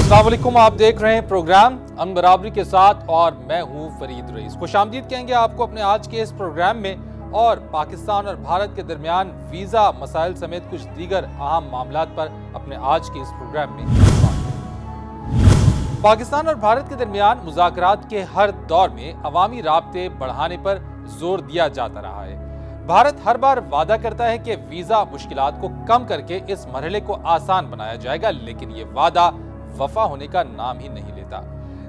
अस्सलाम वालेकुम, आप देख रहे हैं प्रोग्राम अन बराबरी के साथ और मैं हूं फरीद रईस। खुशामदीद कहेंगे आपको अपने आज के इस प्रोग्राम में और पाकिस्तान और भारत के दरमियान वीजा मसाइल समेत कुछ दीगर अहम मामलात पर अपने आज के इस प्रोग्राम में। पाकिस्तान और भारत के दरमियान मुज़ाकरात के हर दौर में अवामी राब्ते बढ़ाने पर जोर दिया जाता रहा है। भारत हर बार वादा करता है कि वीजा मुश्किलात को कम करके इस मरहले को आसान बनाया जाएगा, लेकिन ये वादा वफा होने का नाम ही नहीं लेता।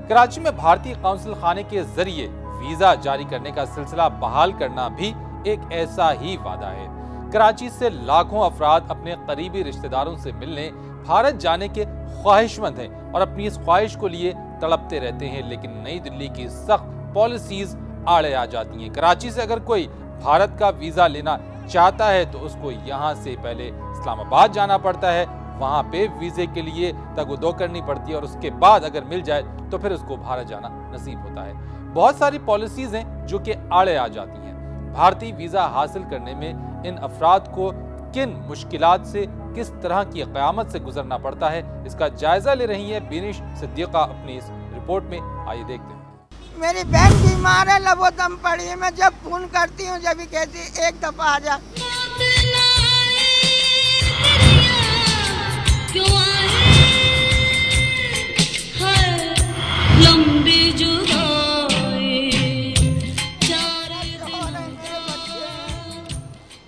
कराची में भारतीय काउंसिल खाने के जरिए वीजा जारी करने का सिलसिला बहाल करना भी एक ऐसा ही वादा है। कराची से लाखों अफराद अपने करीबी रिश्तेदारों से मिलने भारत जाने के ख्वाहिशमंद हैं और अपनी इस ख्वाहिश को लिए तड़पते रहते हैं, लेकिन नई दिल्ली की सख्त पॉलिसीज आड़े आ जाती हैं। कराची से अगर कोई भारत का वीजा लेना चाहता है तो उसको यहाँ से पहले इस्लामाबाद जाना पड़ता है, वहां पे वीजे के लिए तगदो करनी पड़ती है और उसके बाद अगर मिल जाए तो फिर उसको भारत जाना नसीब होता है। बहुत सारी पॉलिसीज हैं जो कि आड़े आ जाती हैं। भारतीय वीजा हासिल करने में इन अफराद को किन मुश्किलात से किस तरह की क़यामत से गुजरना पड़ता है, इसका जायजा ले रही है बिनिश सिद्दीका अपनी इस रिपोर्ट में। आइए देखते हैं। मेरी बहन बीमार है, लबो दम पड़ी है। मैं जब फोन करती हूँ जब भी कहती एक दफा आ जा।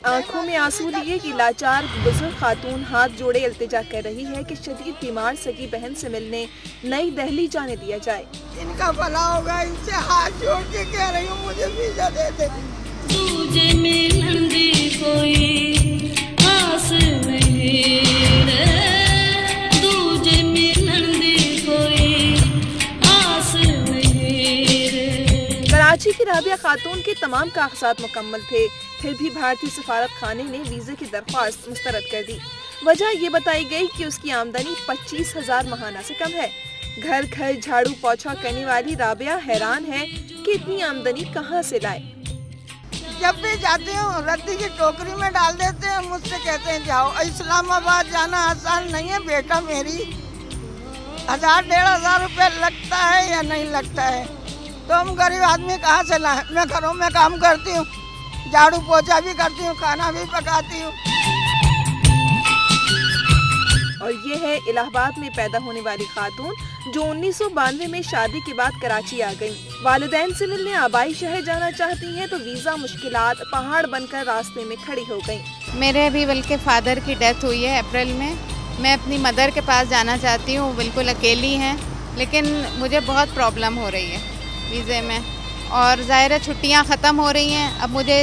आंखों में आंसू लिए कि लाचार बुजुर्ग खातून हाथ जोड़े इल्तिजा कर रही है कि शदीद बीमार सगी बहन से मिलने नई दिल्ली जाने दिया जाए। इनका भला होगा, इनसे हाथ जोड़ के कह रही हूँ मुझे वीजा दे दे। तुझे मिलन दी कोई आस नहीं रे, तुझे मिलन दी कोई आस नहीं रे। कराची की राबिया खातून के तमाम कागजात मुकम्मल थे, फिर भी भारतीय सफारत खाने ने वीजे की दरख्वास्त मुस्तरद कर दी। वजह ये बताई गई कि उसकी आमदनी 25,000 माहाना से कम है। घर घर झाड़ू पोछा करने वाली राबिया हैरान है कि इतनी आमदनी कहाँ से लाए। जब भी जाती हूँ रद्दी की टोकरी में डाल देते हैं, मुझसे कहते हैं जाओ। इस्लामाबाद जाना आसान नहीं है बेटा मेरी। 1,000-1,500 रुपये लगता है या नहीं लगता है, तो हम गरीब आदमी कहाँ से लाएं। मैं घरों में काम करती हूँ, झाड़ू पोछा भी करती हूँ, खाना भी पकाती हूँ। और ये है इलाहाबाद में पैदा होने वाली खातून जो 1992 में शादी के बाद कराची आ गई। वालिदैन से मिलने आबाई शहर जाना चाहती हैं तो वीजा मुश्किलात पहाड़ बनकर रास्ते में खड़ी हो गई। मेरे अभी बल्कि फादर की डेथ हुई है अप्रैल में। मैं अपनी मदर के पास जाना चाहती हूँ, बिल्कुल अकेली हैं, लेकिन मुझे बहुत प्रॉब्लम हो रही है वीज़े में। और ज़ाहिर है छुट्टियाँ ख़त्म हो रही हैं, अब मुझे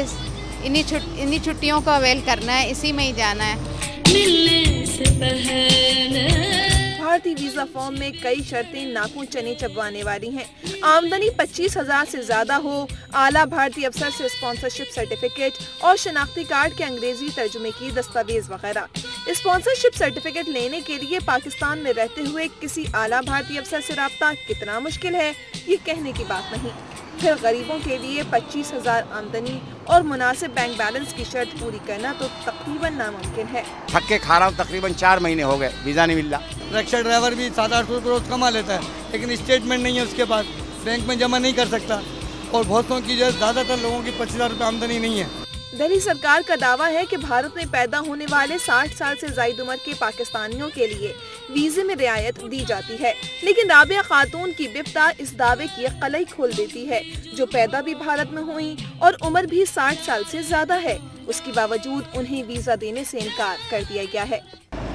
इन्हीं छुट्टियों को अवेल करना है, इसी में ही जाना है। मिलने से पहले भारतीय वीजा फॉर्म में कई शर्तें नाखून चने चबवाने वाली हैं। आमदनी 25,000 से ज्यादा हो, आला भारतीय अफसर से स्पॉन्सरशिप सर्टिफिकेट और शनाख्ती कार्ड के अंग्रेजी तर्जुमे की दस्तावेज वगैरह। स्पॉन्सरशिप सर्टिफिकेट लेने के लिए पाकिस्तान में रहते हुए किसी आला भारतीय अफसर से राब्ता कितना मुश्किल है, ये कहने की बात नहीं। फिर गरीबों के लिए 25,000 आमदनी और मुनासिब बैंक बैलेंस की शर्त पूरी करना तो तकरीबन नामुमकिन है। थक के खा रहा हूँ, तकरीबन 4 महीने हो गए, वीज़ा नहीं मिल रहा। रिक्शा ड्राइवर भी 700-800 रुपये रोज कमा लेता है, लेकिन स्टेटमेंट नहीं है उसके पास, बैंक में जमा नहीं कर सकता। और बहुतों की जो ज़्यादातर लोगों की 25,000 रुपये आमदनी नहीं है। दिल्ली सरकार का दावा है कि भारत में पैदा होने वाले 60 साल से ज़ायद उम्र के पाकिस्तानियों के लिए वीजे में रियायत दी जाती है, लेकिन राबिया खातून की बिफ्ता इस दावे की कलई खोल देती है। जो पैदा भी भारत में हुई और उम्र भी 60 साल से ज्यादा है, उसके बावजूद उन्हें वीजा देने से इनकार कर दिया गया है।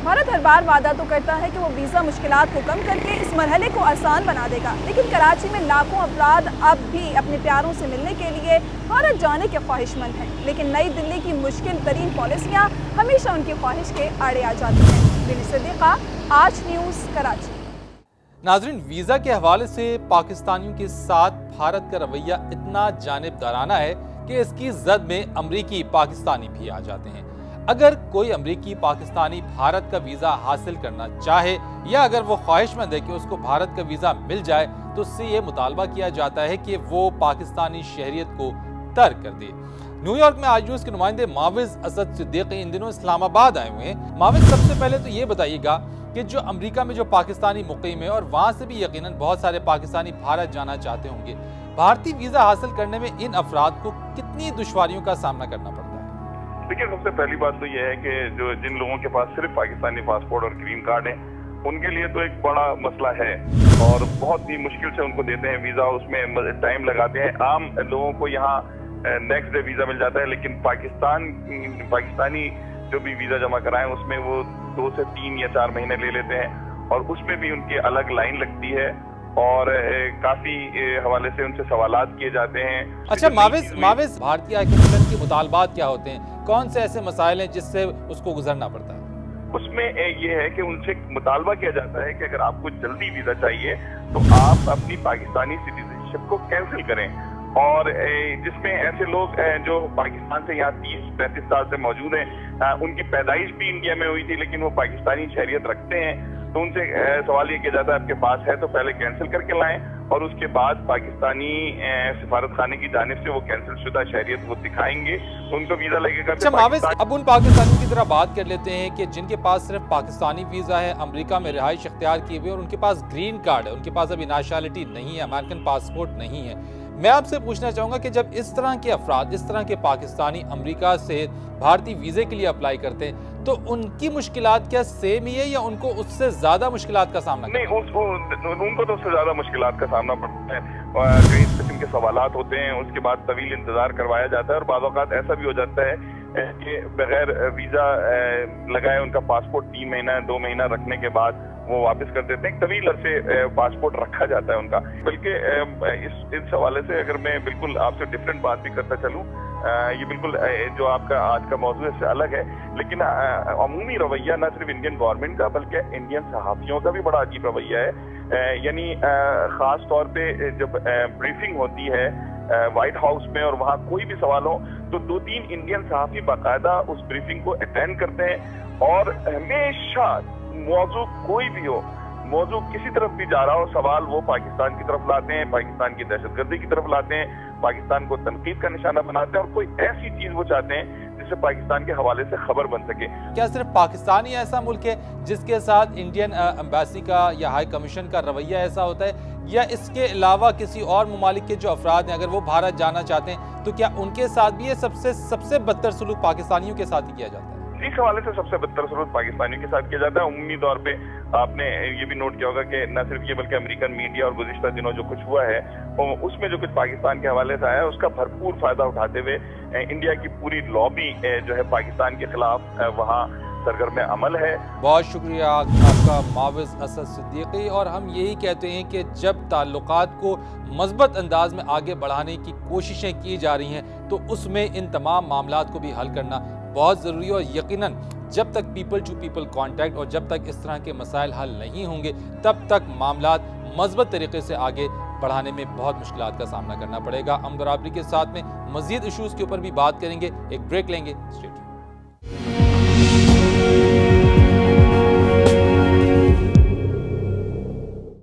भारत हर बार वादा तो करता है कि वो वीज़ा मुश्किलात को कम करके इस मरहले को आसान बना देगा, लेकिन कराची में लाखों अफराद अब भी अपने प्यारों से मिलने के लिए भारत जाने के ख्वाहिशमंद हैं, लेकिन नई दिल्ली की मुश्किल तरीन पॉलिसियाँ हमेशा उनकी ख्वाहिश के आड़े आ जाती हैं। बिनिश सिद्दीका, आज न्यूज़, कराची। नाजरीन, वीजा के हवाले से पाकिस्तानियों के साथ भारत का रवैया इतना जानिबदाराना है कि इसकी जद में अमरीकी पाकिस्तानी भी आ जाते हैं। अगर कोई अमरीकी पाकिस्तानी भारत का वीजा हासिल करना चाहे या अगर वो ख्वाहिशमंद है कि उसको भारत का वीजा मिल जाए तो उससे ये मुतालबा किया जाता है कि वो पाकिस्तानी शहरियत को तर्क कर दे। न्यूयॉर्क में आजूज के नुमाइंदे माविज असद सिद्दीकी इन दिनों इस्लामाबाद आए हुए हैं। माविज, सबसे पहले तो ये बताइएगा कि जो अमेरिका में जो पाकिस्तानी मुकीम है और वहां से भी यकीनन बहुत सारे पाकिस्तानी भारत जाना चाहते होंगे, भारतीय वीजा हासिल करने में इन अफराद को कितनी दुश्वारियों का सामना करना पड़ता है? देखिए, सबसे पहली बात तो यह है कि जिन लोगों के पास सिर्फ पाकिस्तानी पासपोर्ट और ग्रीन कार्ड है, उनके लिए तो एक बड़ा मसला है और बहुत ही मुश्किल से उनको देते हैं वीजा, उसमें टाइम लगाते हैं। आम लोगों को यहाँ नेक्स्ट डे वीजा मिल जाता है, लेकिन पाकिस्तानी जो भी वीजा जमा कराएं उसमें वो 2 से 3 या 4 महीने ले लेते हैं और उसमें भी उनकी अलग लाइन लगती है और काफी हवाले से उनसे सवालात किए जाते हैं। अच्छा माविज, भारतीय हाई कमीशन के मुतालबात क्या होते हैं? कौन से ऐसे मसाइल हैं जिससे उसको गुजरना पड़ता है? उसमें ये है कि उनसे मुतालबा किया जाता है कि अगर आपको जल्दी वीजा चाहिए तो आप अपनी पाकिस्तानी सिटीजनशिप को कैंसिल करें, और जिसमें ऐसे लोग जो पाकिस्तान से यहाँ 30-35 साल से मौजूद हैं, उनकी पैदाइश भी इंडिया में हुई थी लेकिन वो पाकिस्तानी शहरियत रखते हैं, तो उनसे सवाल ये किया जाता है आपके पास है तो पहले कैंसिल करके लाएं और उसके बाद पाकिस्तानी सिफारत खाने की जानिब से वो कैंसिल शुदा शहरियत वो दिखाएंगे तो उनको वीजा लगेगा। अच्छा माविज, अब उन पाकिस्तानियों की तरह बात कर लेते हैं कि जिनके पास सिर्फ पाकिस्तानी वीजा है, अमेरिका में रिहाइश इख्तियार की हुई और उनके पास ग्रीन कार्ड है, उनके पास अभी नेशनैलिटी नहीं है, अमेरिकन पासपोर्ट नहीं है। मैं आपसे पूछना चाहूंगा कि जब इस तरह के अफराद, इस तरह के पाकिस्तानी अमेरिका से भारतीय वीजे के लिए अप्लाई करते हैं तो उनकी मुश्किलात क्या सेम ही है या उनको उससे ज्यादा मुश्किलात का सामना करना? नहीं, उनको तो उससे ज्यादा मुश्किलात का सामना पड़ता है। कई किस्म के सवालात होते हैं, उसके बाद तवील इंतजार करवाया जाता है और बाद औक़ात ऐसा भी हो जाता है कि बगैर वीजा लगाए उनका पासपोर्ट 3 महीना 2 महीना रखने के बाद वो वापस कर देते हैं। तवील अरसे पासपोर्ट रखा जाता है उनका। बल्कि इस हवाले से अगर मैं बिल्कुल आपसे डिफरेंट बात भी करता चलूँ, ये बिल्कुल जो आपका आज का मौजूद है इससे अलग है, लेकिन अमूमी रवैया न सिर्फ इंडियन गवर्नमेंट का बल्कि इंडियन सहाफ़ियों का भी बड़ा अजीब रवैया है। यानी ख़ास तौर पे जब ब्रीफिंग होती है व्हाइट हाउस में और वहाँ कोई भी सवाल हो तो 2-3 इंडियन सहाफ़ी बाकायदा उस ब्रीफिंग को अटेंड करते हैं और हमेशा मौजू कोई भी हो, मौजू किसी तरफ भी जा रहा हो, सवाल वो पाकिस्तान की तरफ लाते हैं, पाकिस्तान की दहशतगर्दी की तरफ लाते हैं, पाकिस्तान को तनकीद का निशाना बनाते हैं और कोई ऐसी चीज वो चाहते हैं जिससे पाकिस्तान के हवाले से खबर बन सके। क्या सिर्फ पाकिस्तान ही ऐसा मुल्क है जिसके साथ इंडियन एम्बेसी का या हाई कमीशन का रवैया ऐसा होता है, या इसके अलावा किसी और ममालिक के जो अफराद हैं अगर वो भारत जाना चाहते हैं तो क्या उनके साथ भी ये सबसे बदतर सलूक पाकिस्तानियों के साथ ही किया जाता है? इस हवाले से सबसे बदतर सलूक पाकिस्तानियों के साथ किया जाता है। उम्मीद तौर पे आपने ये भी नोट किया होगा कि न सिर्फ ये बल्कि अमेरिकन मीडिया और गुज़िश्ता दिनों जो कुछ हुआ है उसमें जो कुछ पाकिस्तान के हवाले से आया उसका भरपूर फायदा उठाते हुए इंडिया की पूरी लॉबी जो है पाकिस्तान के खिलाफ वहाँ सरगर्म अमल है। बहुत शुक्रिया आपका माविज असद सिद्दीकी। और हम यही कहते हैं कि जब ताल्लुकात को मज़बूत अंदाज में आगे बढ़ाने की कोशिशें की जा रही हैं तो उसमें इन तमाम मामलात को भी हल करना बहुत ज़रूरी है और यकीनन जब तक पीपल टू पीपल कांटेक्ट और जब तक इस तरह के मसाइल हल नहीं होंगे तब तक मामलात मज़बूत तरीके से आगे बढ़ाने में बहुत मुश्किलात का सामना करना पड़ेगा। हम बराबरी के साथ में मज़ीद इशूज़ के ऊपर भी बात करेंगे, एक ब्रेक लेंगे। Stay tuned.